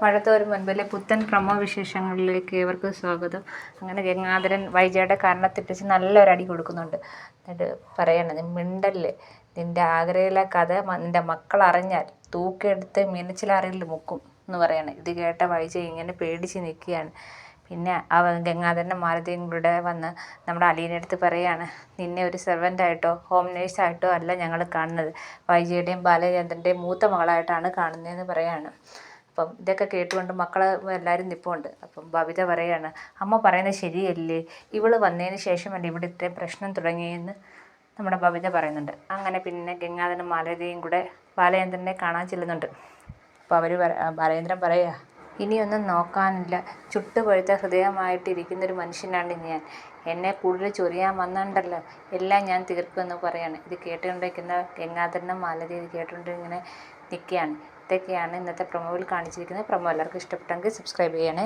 മഴത്തോരു മുൻപിലെ പുത്തൻ പ്രമോ വിശേഷങ്ങളിലേക്ക് ഏവർക്കും സ്വാഗതം. അങ്ങനെ ഗംഗാധരൻ വൈജയുടെ കാരണത്തിട്ടിച്ച് നല്ലൊരടി കൊടുക്കുന്നുണ്ട്. എന്നിട്ട് പറയണം, നീ മിണ്ടല്ലേ, നിൻ്റെ ആഗ്രയിലെ കഥ നിൻ്റെ മക്കൾ അറിഞ്ഞാൽ തൂക്കെടുത്ത് മീനച്ചിലാറിൽ മുക്കും എന്ന് പറയണം. ഇത് കേട്ട വൈജ ഇങ്ങനെ പേടിച്ച് നിൽക്കുകയാണ്. പിന്നെ ഗംഗാധരനും മാലതിയും കൂടെ വന്ന് നമ്മുടെ അലീൻ്റെ അടുത്ത് പറയാണ്, നിന്നെ ഒരു സെർവൻ്റായിട്ടോ ഹോം നേഴ്സായിട്ടോ അല്ല ഞങ്ങൾ കാണുന്നത്, വൈജയുടെയും ബാലചന്ദ്രൻ്റെയും മൂത്ത മകളായിട്ടാണ് കാണുന്നതെന്ന് പറയാണ്. അപ്പം ഇതൊക്കെ കേട്ടുകൊണ്ട് മക്കൾ എല്ലാവരും നിൽപ്പുണ്ട്. അപ്പം ബബിത പറയാണ്, അമ്മ പറയുന്നത് ശരിയല്ലേ, ഇവൾ വന്നതിന് ശേഷമല്ലേ ഇവിടുത്തെ പ്രശ്നം തുടങ്ങിയെന്ന് നമ്മുടെ ബബിത പറയുന്നുണ്ട്. അങ്ങനെ പിന്നെ ഗംഗാധരനും മാലതിയും കൂടെ ബാലചന്ദ്രനെ കാണാൻ ചെല്ലുന്നുണ്ട്. അപ്പോൾ ബാലചന്ദ്രൻ പറയുക, ഇനിയൊന്നും നോക്കാനില്ല, ചുട്ടുപഴുത്ത ഹൃദയമായിട്ടിരിക്കുന്നൊരു മനുഷ്യനാണ് ഞാൻ. എന്നെ കൂടുതൽ ചൊറിയാൻ വന്നിട്ടുണ്ടല്ലോ, എല്ലാം ഞാൻ തീർക്കുമെന്ന് പറയാണ്. ഇത് കേട്ടുകൊണ്ടിരിക്കുന്ന ഗംഗാധരനും മാലതി ഇത് കേട്ടുകൊണ്ട് ഇങ്ങനെ നിൽക്കുകയാണ്. ഇതൊക്കെയാണ് ഇന്നത്തെ പ്രൊമോയിൽ കാണിച്ചിരിക്കുന്നത്. പ്രൊമോ എല്ലാവർക്കും ഇഷ്ടപ്പെട്ടെങ്കിൽ സബ്സ്ക്രൈബ് ചെയ്യണേ.